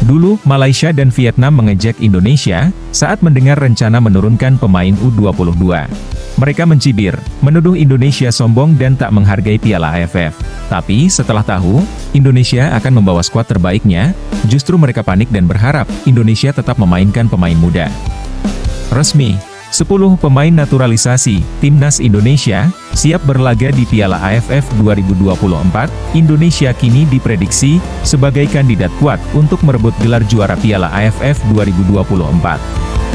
Dulu, Malaysia dan Vietnam mengejek Indonesia saat mendengar rencana menurunkan pemain U22. Mereka mencibir, menuduh Indonesia sombong dan tak menghargai Piala AFF. Tapi, setelah tahu Indonesia akan membawa skuad terbaiknya, justru mereka panik dan berharap Indonesia tetap memainkan pemain muda. Resmi, 10 pemain naturalisasi Timnas Indonesia siap berlaga di Piala AFF 2024. Indonesia kini diprediksi sebagai kandidat kuat untuk merebut gelar juara Piala AFF 2024.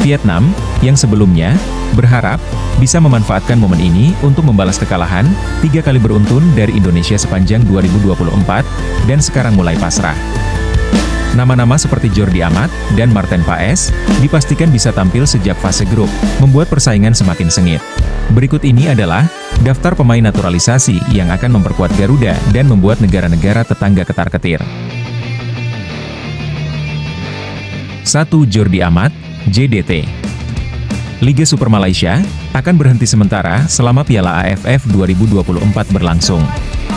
Vietnam, yang sebelumnya berharap bisa memanfaatkan momen ini untuk membalas kekalahan 3 kali beruntun dari Indonesia sepanjang 2024, dan sekarang mulai pasrah. Nama-nama seperti Jordi Amat dan Marten Paes dipastikan bisa tampil sejak fase grup, membuat persaingan semakin sengit. Berikut ini adalah daftar pemain naturalisasi yang akan memperkuat Garuda dan membuat negara-negara tetangga ketar-ketir. 1. Jordi Amat, JDT. Liga Super Malaysia akan berhenti sementara selama Piala AFF 2024 berlangsung.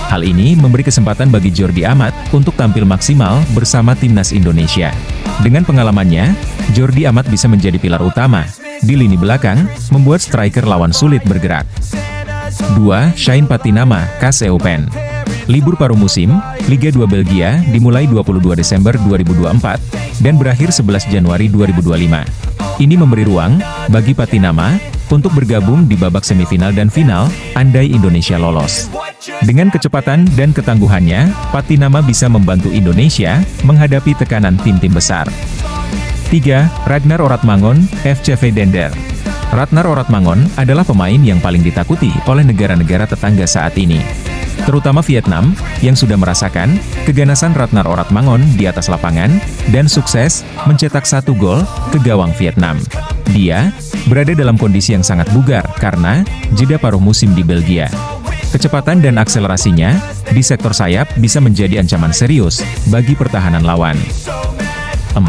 Hal ini memberi kesempatan bagi Jordi Amat untuk tampil maksimal bersama Timnas Indonesia. Dengan pengalamannya, Jordi Amat bisa menjadi pilar utama di lini belakang, membuat striker lawan sulit bergerak. 2. Shane Patinama, KAS Eupen. Libur paruh musim, Liga 2 Belgia dimulai 22 Desember 2024 dan berakhir 11 Januari 2025. Ini memberi ruang bagi Patinama untuk bergabung di babak semifinal dan final, andai Indonesia lolos. Dengan kecepatan dan ketangguhannya, Patinama bisa membantu Indonesia menghadapi tekanan tim-tim besar. 3. Ragnar Oratmangun, FCV Dender. Ragnar Oratmangun adalah pemain yang paling ditakuti oleh negara-negara tetangga saat ini, terutama Vietnam, yang sudah merasakan keganasan Ragnar Oratmangun di atas lapangan, dan sukses mencetak 1 gol ke gawang Vietnam. Dia berada dalam kondisi yang sangat bugar karena jeda paruh musim di Belgia. Kecepatan dan akselerasinya di sektor sayap bisa menjadi ancaman serius bagi pertahanan lawan. 4.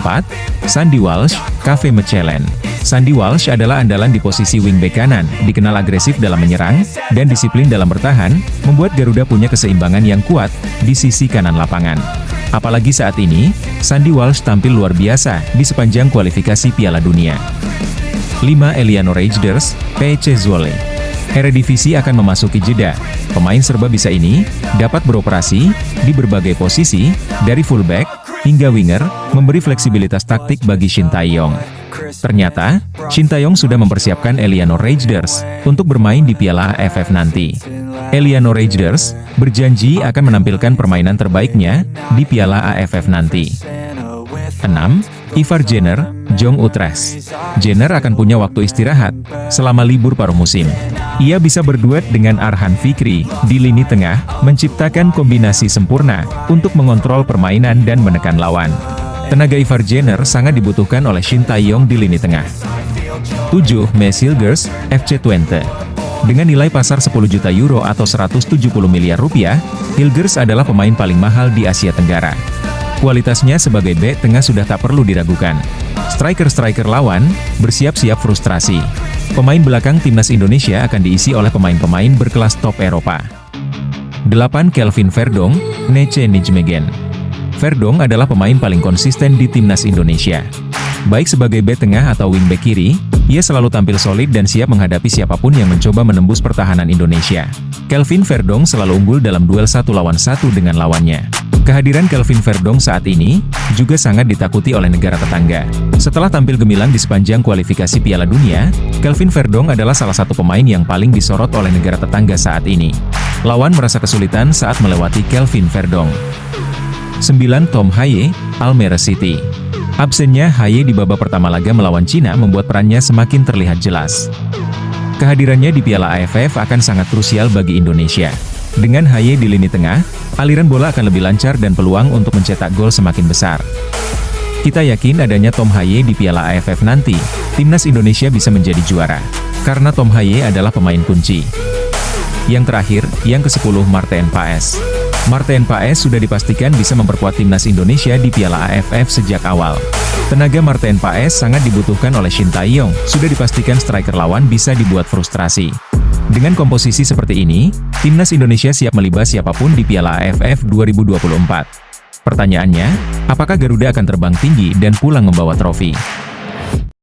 Sandy Walsh, KV Mechelen. Sandy Walsh adalah andalan di posisi wingback kanan, dikenal agresif dalam menyerang, dan disiplin dalam bertahan, membuat Garuda punya keseimbangan yang kuat di sisi kanan lapangan. Apalagi saat ini, Sandy Walsh tampil luar biasa di sepanjang kualifikasi Piala Dunia. 5. Eliano Reijnders, PEC Zwolle. Eredivisie akan memasuki jeda. Pemain serba bisa ini dapat beroperasi di berbagai posisi, dari fullback hingga winger, memberi fleksibilitas taktik bagi Shin Tae-yong. Ternyata, Shin Tae-yong sudah mempersiapkan Eliano Reijnders untuk bermain di Piala AFF nanti. Eliano Reijnders berjanji akan menampilkan permainan terbaiknya di Piala AFF nanti. 6. Ivar Jenner, Jong Utrecht. Jenner akan punya waktu istirahat selama libur paruh musim. Ia bisa berduet dengan Arhan Fikri di lini tengah, menciptakan kombinasi sempurna untuk mengontrol permainan dan menekan lawan. Tenaga Ivar Jenner sangat dibutuhkan oleh Shin Tae-yong di lini tengah. 7. Mads Hilgers, FC Twente. Dengan nilai pasar 10 juta euro atau 170 miliar rupiah, Hilgers adalah pemain paling mahal di Asia Tenggara. Kualitasnya sebagai bek tengah sudah tak perlu diragukan. Striker-striker lawan bersiap-siap frustrasi. Pemain belakang Timnas Indonesia akan diisi oleh pemain-pemain berkelas top Eropa. 8. Kelvin Verdong, Nece Nijmegen. Verdong adalah pemain paling konsisten di Timnas Indonesia. Baik sebagai bek tengah atau wingback kiri, ia selalu tampil solid dan siap menghadapi siapapun yang mencoba menembus pertahanan Indonesia. Kelvin Verdong selalu unggul dalam duel 1 lawan 1 dengan lawannya. Kehadiran Kelvin Verdong saat ini juga sangat ditakuti oleh negara tetangga. Setelah tampil gemilang di sepanjang kualifikasi Piala Dunia, Kelvin Verdong adalah salah satu pemain yang paling disorot oleh negara tetangga saat ini. Lawan merasa kesulitan saat melewati Kelvin Verdong. 9. Tom Haye, Almere City. Absennya Haye di babak pertama laga melawan Cina membuat perannya semakin terlihat jelas. Kehadirannya di Piala AFF akan sangat krusial bagi Indonesia. Dengan Haye di lini tengah, aliran bola akan lebih lancar dan peluang untuk mencetak gol semakin besar. Kita yakin adanya Tom Haye di Piala AFF nanti, Timnas Indonesia bisa menjadi juara. Karena Tom Haye adalah pemain kunci. Yang terakhir, yang ke-10 Marten Paes. Marten Paes sudah dipastikan bisa memperkuat Timnas Indonesia di Piala AFF sejak awal. Tenaga Marten Paes sangat dibutuhkan oleh Shin Tae-yong, sudah dipastikan striker lawan bisa dibuat frustrasi. Dengan komposisi seperti ini, Timnas Indonesia siap melibas siapapun di Piala AFF 2024. Pertanyaannya, apakah Garuda akan terbang tinggi dan pulang membawa trofi?